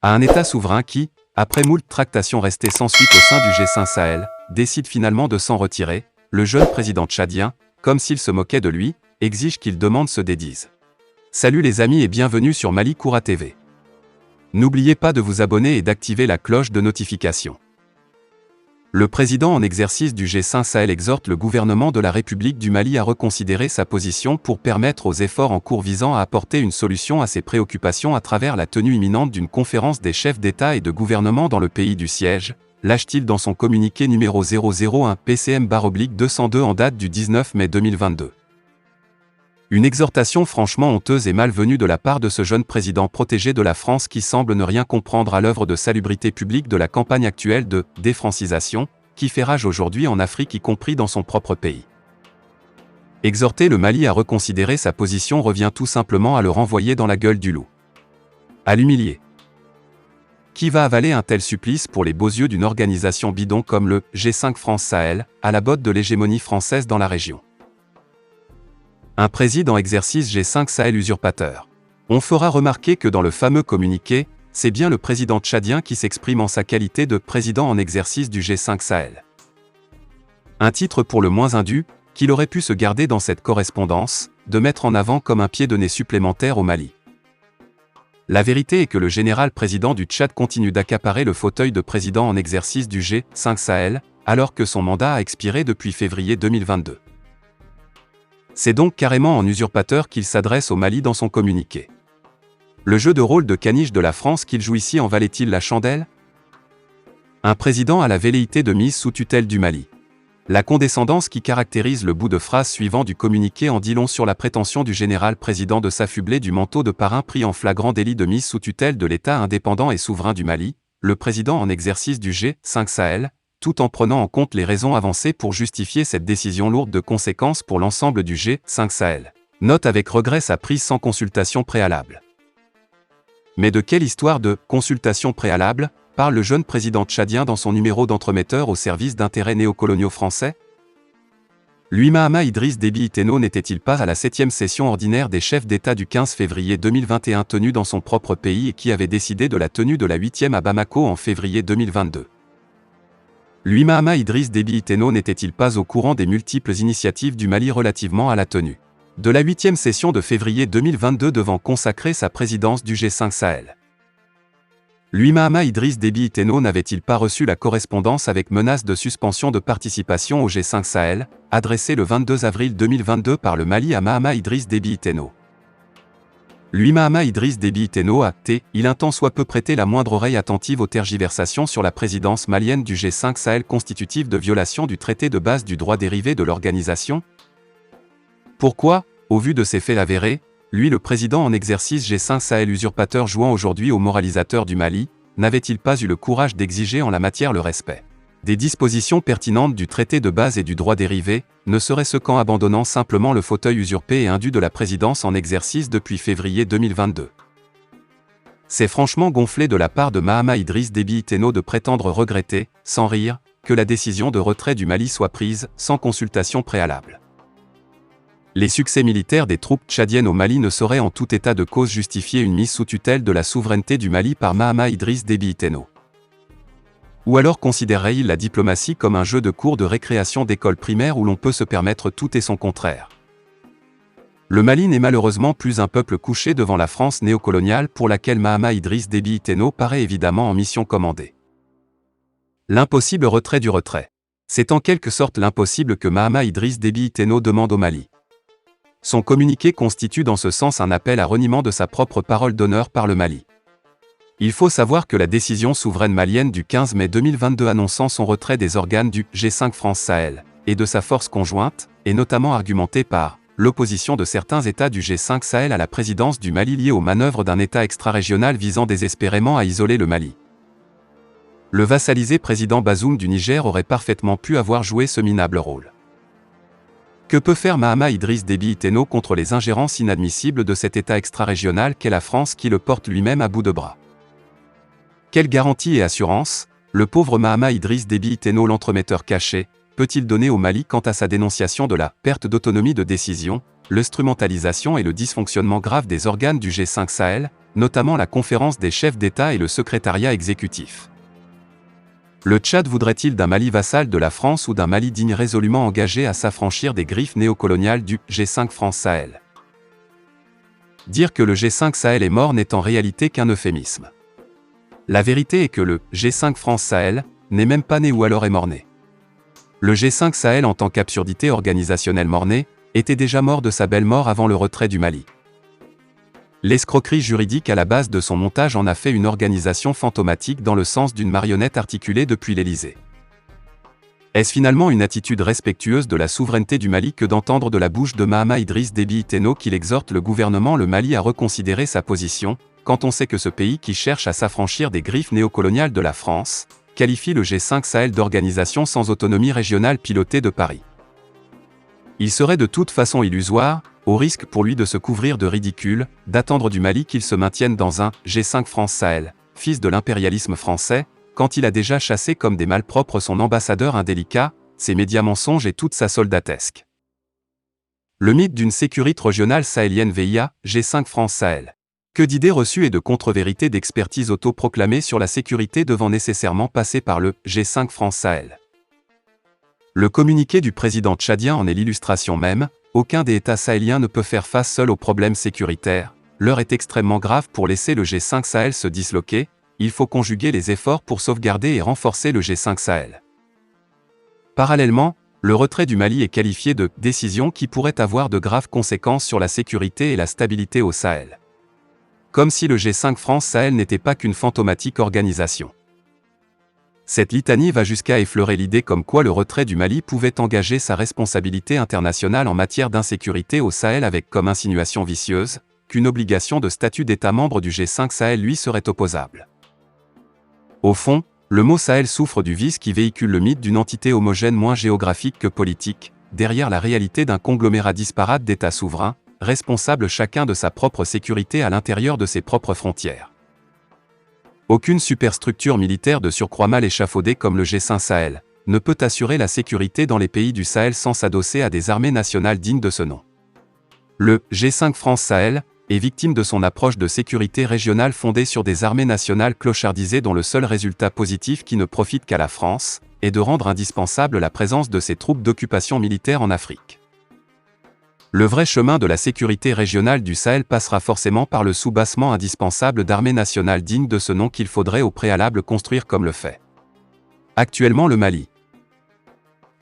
À un État souverain qui, après moult tractations restées sans suite au sein du G5 Sahel, décide finalement de s'en retirer, le jeune président tchadien, comme s'il se moquait de lui, exige qu'il demande se dédise. Salut les amis et bienvenue sur Mali Koura TV. N'oubliez pas de vous abonner et d'activer la cloche de notification. Le président en exercice du G5 Sahel exhorte le gouvernement de la République du Mali à reconsidérer sa position pour permettre aux efforts en cours visant à apporter une solution à ses préoccupations à travers la tenue imminente d'une conférence des chefs d'État et de gouvernement dans le pays du siège, lâche-t-il dans son communiqué numéro 001 PCM/202 en date du 19 mai 2022. Une exhortation franchement honteuse et malvenue de la part de ce jeune président protégé de la France qui semble ne rien comprendre à l'œuvre de salubrité publique de la campagne actuelle de défrancisation, qui fait rage aujourd'hui en Afrique y compris dans son propre pays. Exhorter le Mali à reconsidérer sa position revient tout simplement à le renvoyer dans la gueule du loup. À l'humilier. Qui va avaler un tel supplice pour les beaux yeux d'une organisation bidon comme le G5 France Sahel, à la botte de l'hégémonie française dans la région? Un président exercice G5 Sahel usurpateur. On fera remarquer que dans le fameux communiqué, c'est bien le président tchadien qui s'exprime en sa qualité de président en exercice du G5 Sahel. Un titre pour le moins indu, qu'il aurait pu se garder dans cette correspondance, de mettre en avant comme un pied de nez supplémentaire au Mali. La vérité est que le général président du Tchad continue d'accaparer le fauteuil de président en exercice du G5 Sahel, alors que son mandat a expiré depuis février 2022. C'est donc carrément en usurpateur qu'il s'adresse au Mali dans son communiqué. Le jeu de rôle de caniche de la France qu'il joue ici en valait-il la chandelle? Un président à la velléité de mise sous tutelle du Mali. La condescendance qui caractérise le bout de phrase suivant du communiqué en dit long sur la prétention du général président de s'affubler du manteau de parrain pris en flagrant délit de mise sous tutelle de l'État indépendant et souverain du Mali, le président en exercice du G5 Sahel, tout en prenant en compte les raisons avancées pour justifier cette décision lourde de conséquences pour l'ensemble du G5 Sahel. Note avec regret sa prise sans consultation préalable. Mais de quelle histoire de consultation préalable parle le jeune président tchadien dans son numéro d'entremetteur au service d'intérêts néocoloniaux français? Lui Mahamat Idriss Déby Itno n'était-il pas à la 7e session ordinaire des chefs d'État du 15 février 2021 tenue dans son propre pays et qui avait décidé de la tenue de la 8e à Bamako en février 2022? Lui Mahamat Idriss Déby Itno n'était-il pas au courant des multiples initiatives du Mali relativement à la tenue de la 8e session de février 2022 devant consacrer sa présidence du G5 Sahel? Lui Mahamat Idriss Déby Itno n'avait-il pas reçu la correspondance avec menace de suspension de participation au G5 Sahel, adressée le 22 avril 2022 par le Mali à Mahamat Idriss Déby Itno? Lui Mahamat Idriss Déby Itno a il un tant soit peu prêté la moindre oreille attentive aux tergiversations sur la présidence malienne du G5 Sahel constitutive de violation du traité de base du droit dérivé de l'organisation? Pourquoi, au vu de ces faits avérés, lui le président en exercice G5 Sahel usurpateur jouant aujourd'hui au moralisateur du Mali, n'avait-il pas eu le courage d'exiger en la matière le respect des dispositions pertinentes du traité de base et du droit dérivé, ne serait-ce qu'en abandonnant simplement le fauteuil usurpé et indu de la présidence en exercice depuis février 2022. C'est franchement gonflé de la part de Mahamat Idriss Déby Itno de prétendre regretter, sans rire, que la décision de retrait du Mali soit prise sans consultation préalable. Les succès militaires des troupes tchadiennes au Mali ne sauraient en tout état de cause justifier une mise sous tutelle de la souveraineté du Mali par Mahamat Idriss Déby Itno. Ou alors considérerait-il la diplomatie comme un jeu de cours de récréation d'école primaire où l'on peut se permettre tout et son contraire? Le Mali n'est malheureusement plus un peuple couché devant la France néocoloniale pour laquelle Mahamat Idriss Déby Itno paraît évidemment en mission commandée. L'impossible retrait du retrait. C'est en quelque sorte l'impossible que Mahamat Idriss Déby Itno demande au Mali. Son communiqué constitue dans ce sens un appel à reniement de sa propre parole d'honneur par le Mali. Il faut savoir que la décision souveraine malienne du 15 mai 2022 annonçant son retrait des organes du G5 France Sahel et de sa force conjointe, est notamment argumentée par l'opposition de certains États du G5 Sahel à la présidence du Mali liée aux manœuvres d'un État extra-régional visant désespérément à isoler le Mali. Le vassalisé président Bazoum du Niger aurait parfaitement pu avoir joué ce minable rôle. Que peut faire Mahamat Idriss Déby Itno contre les ingérences inadmissibles de cet État extra-régional qu'est la France qui le porte lui-même à bout de bras? Quelle garantie et assurance, le pauvre Mahamat Idriss Déby Itno l'entremetteur caché, peut-il donner au Mali quant à sa dénonciation de la perte d'autonomie de décision, l'instrumentalisation et le dysfonctionnement grave des organes du G5 Sahel, notamment la conférence des chefs d'État et le secrétariat exécutif. Le Tchad voudrait-il d'un Mali vassal de la France ou d'un Mali digne résolument engagé à s'affranchir des griffes néocoloniales du G5 France-Sahel? Dire que le G5 Sahel est mort n'est en réalité qu'un euphémisme. La vérité est que le G5 France-Sahel n'est même pas né ou alors est mort-né. Le G5 Sahel en tant qu'absurdité organisationnelle mort-née était déjà mort de sa belle mort avant le retrait du Mali. L'escroquerie juridique à la base de son montage en a fait une organisation fantomatique dans le sens d'une marionnette articulée depuis l'Élysée. Est-ce finalement une attitude respectueuse de la souveraineté du Mali que d'entendre de la bouche de Mahamat Idriss Déby Itno qu'il exhorte le gouvernement le Mali à reconsidérer sa position, quand on sait que ce pays qui cherche à s'affranchir des griffes néocoloniales de la France, qualifie le G5 Sahel d'organisation sans autonomie régionale pilotée de Paris? Il serait de toute façon illusoire, au risque pour lui de se couvrir de ridicule, d'attendre du Mali qu'il se maintienne dans un G5 France-Sahel, fils de l'impérialisme français, quand il a déjà chassé comme des malpropres son ambassadeur indélicat, ses médias mensonges et toute sa soldatesque. Le mythe d'une sécurité régionale sahélienne VIA, G5 France-Sahel. Que d'idées reçues et de contre-vérités d'expertise autoproclamées sur la sécurité devant nécessairement passer par le G5 France-Sahel. Le communiqué du président tchadien en est l'illustration même. Aucun des États sahéliens ne peut faire face seul aux problèmes sécuritaires. L'heure est extrêmement grave pour laisser le G5 Sahel se disloquer. Il faut conjuguer les efforts pour sauvegarder et renforcer le G5 Sahel. Parallèlement, le retrait du Mali est qualifié de « décision qui pourrait avoir de graves conséquences sur la sécurité et la stabilité au Sahel ». Comme si le G5 France-Sahel n'était pas qu'une fantomatique organisation. Cette litanie va jusqu'à effleurer l'idée comme quoi le retrait du Mali pouvait engager sa responsabilité internationale en matière d'insécurité au Sahel avec comme insinuation vicieuse, qu'une obligation de statut d'État membre du G5 Sahel lui serait opposable. Au fond, le mot Sahel souffre du vice qui véhicule le mythe d'une entité homogène moins géographique que politique, derrière la réalité d'un conglomérat disparate d'États souverains, responsables chacun de sa propre sécurité à l'intérieur de ses propres frontières. Aucune superstructure militaire de surcroît mal échafaudée comme le G5 Sahel ne peut assurer la sécurité dans les pays du Sahel sans s'adosser à des armées nationales dignes de ce nom. Le G5 France-Sahel est victime de son approche de sécurité régionale fondée sur des armées nationales clochardisées dont le seul résultat positif qui ne profite qu'à la France est de rendre indispensable la présence de ses troupes d'occupation militaire en Afrique. Le vrai chemin de la sécurité régionale du Sahel passera forcément par le soubassement indispensable d'armées nationales dignes de ce nom qu'il faudrait au préalable construire comme le fait actuellement le Mali.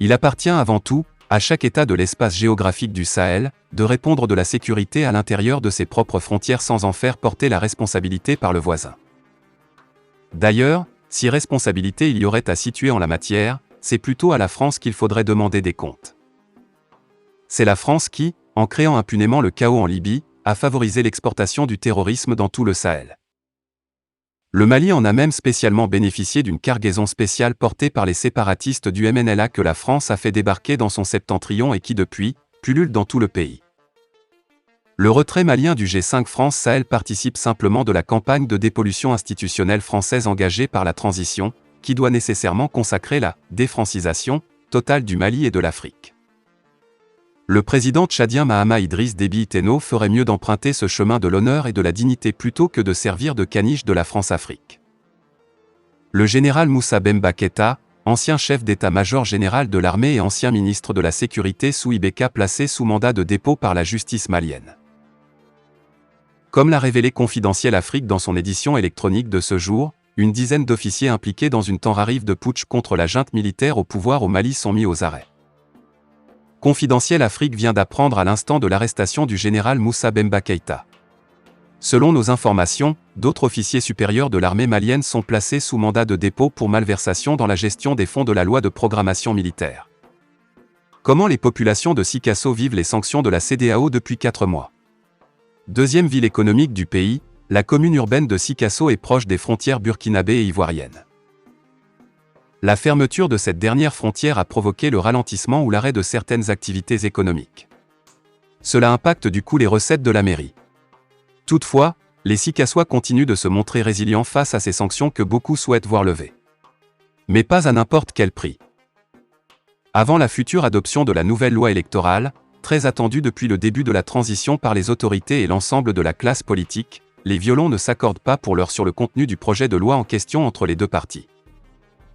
Il appartient avant tout à chaque État de l'espace géographique du Sahel de répondre de la sécurité à l'intérieur de ses propres frontières sans en faire porter la responsabilité par le voisin. D'ailleurs, si responsabilité il y aurait à situer en la matière, c'est plutôt à la France qu'il faudrait demander des comptes. C'est la France qui, en créant impunément le chaos en Libye, a favorisé l'exportation du terrorisme dans tout le Sahel. Le Mali en a même spécialement bénéficié d'une cargaison spéciale portée par les séparatistes du MNLA que la France a fait débarquer dans son septentrion et qui depuis, pullule dans tout le pays. Le retrait malien du G5 France-Sahel participe simplement de la campagne de dépollution institutionnelle française engagée par la transition, qui doit nécessairement consacrer la défrancisation totale du Mali et de l'Afrique. Le président tchadien Mahamat Idriss Déby Itno ferait mieux d'emprunter ce chemin de l'honneur et de la dignité plutôt que de servir de caniche de la France-Afrique. Le général Moussa Bemba Keïta, ancien chef d'état-major général de l'armée et ancien ministre de la Sécurité sous Ibeka placé sous mandat de dépôt par la justice malienne. Comme l'a révélé Confidentiel Afrique dans son édition électronique de ce jour, une dizaine d'officiers impliqués dans une tentative de putsch contre la junte militaire au pouvoir au Mali sont mis aux arrêts. Confidentiel Afrique vient d'apprendre à l'instant de l'arrestation du général Moussa Bemba Keïta. Selon nos informations, d'autres officiers supérieurs de l'armée malienne sont placés sous mandat de dépôt pour malversation dans la gestion des fonds de la loi de programmation militaire. Comment les populations de Sikasso vivent les sanctions de la CEDEAO depuis 4 mois? Deuxième ville économique du pays, la commune urbaine de Sikasso est proche des frontières burkinabé et ivoiriennes. La fermeture de cette dernière frontière a provoqué le ralentissement ou l'arrêt de certaines activités économiques. Cela impacte du coup les recettes de la mairie. Toutefois, les Sikassois continuent de se montrer résilients face à ces sanctions que beaucoup souhaitent voir levées. Mais pas à n'importe quel prix. Avant la future adoption de la nouvelle loi électorale, très attendue depuis le début de la transition par les autorités et l'ensemble de la classe politique, les violons ne s'accordent pas pour l'heure sur le contenu du projet de loi en question entre les deux parties.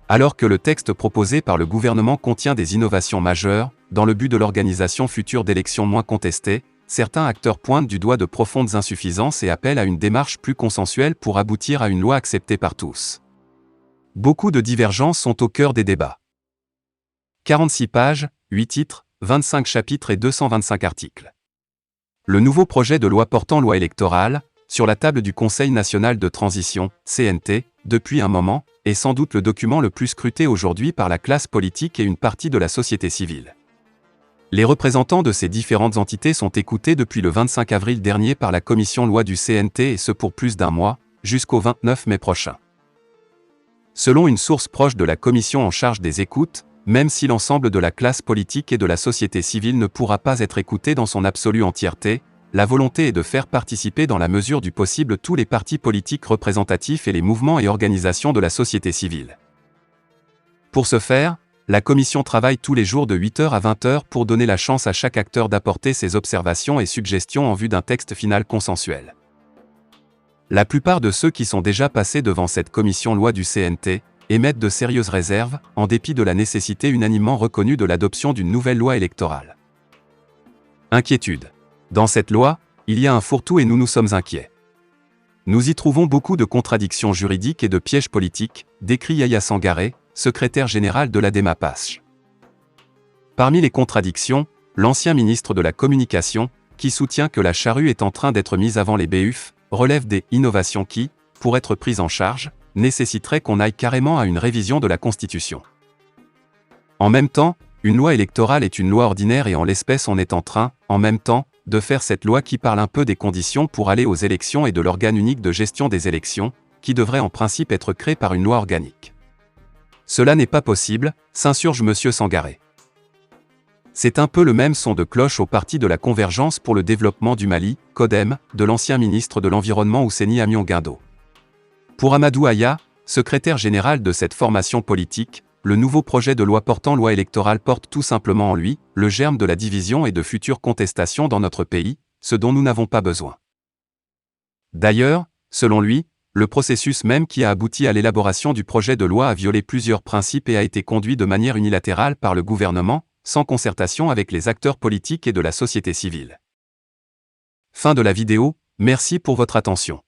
Alors que le texte proposé par le gouvernement contient des innovations majeures, dans le but de l'organisation future d'élections moins contestées, certains acteurs pointent du doigt de profondes insuffisances et appellent à une démarche plus consensuelle pour aboutir à une loi acceptée par tous. Beaucoup de divergences sont au cœur des débats. 46 pages, 8 titres, 25 chapitres et 225 articles. Le nouveau projet de loi portant loi électorale, sur la table du Conseil national de transition, CNT, depuis un moment, est sans doute le document le plus scruté aujourd'hui par la classe politique et une partie de la société civile. Les représentants de ces différentes entités sont écoutés depuis le 25 avril dernier par la commission loi du CNT et ce pour plus d'un mois, jusqu'au 29 mai prochain. Selon une source proche de la commission en charge des écoutes, même si l'ensemble de la classe politique et de la société civile ne pourra pas être écouté dans son absolue entièreté, la volonté est de faire participer dans la mesure du possible tous les partis politiques représentatifs et les mouvements et organisations de la société civile. Pour ce faire, la commission travaille tous les jours de 8h à 20h pour donner la chance à chaque acteur d'apporter ses observations et suggestions en vue d'un texte final consensuel. La plupart de ceux qui sont déjà passés devant cette commission loi du CNT émettent de sérieuses réserves, en dépit de la nécessité unanimement reconnue de l'adoption d'une nouvelle loi électorale. Inquiétude. Dans cette loi, il y a un fourre-tout et nous nous sommes inquiets. Nous y trouvons beaucoup de contradictions juridiques et de pièges politiques, décrit Yahya Sangaré, secrétaire général de l'ADEMAPACH. Parmi les contradictions, l'ancien ministre de la Communication, qui soutient que la charrue est en train d'être mise avant les BUF, relève des innovations qui, pour être prises en charge, nécessiterait qu'on aille carrément à une révision de la Constitution. En même temps, une loi électorale est une loi ordinaire et en l'espèce on est en train, en même temps, de faire cette loi qui parle un peu des conditions pour aller aux élections et de l'organe unique de gestion des élections, qui devrait en principe être créé par une loi organique. Cela n'est pas possible, s'insurge M. Sangaré. C'est un peu le même son de cloche au Parti de la Convergence pour le développement du Mali, CODEM, de l'ancien ministre de l'Environnement Ousseini Amion Guindo. Pour Amadou Aya, secrétaire général de cette formation politique, le nouveau projet de loi portant loi électorale porte tout simplement en lui le germe de la division et de futures contestations dans notre pays, ce dont nous n'avons pas besoin. D'ailleurs, selon lui, le processus même qui a abouti à l'élaboration du projet de loi a violé plusieurs principes et a été conduit de manière unilatérale par le gouvernement, sans concertation avec les acteurs politiques et de la société civile. Fin de la vidéo, merci pour votre attention.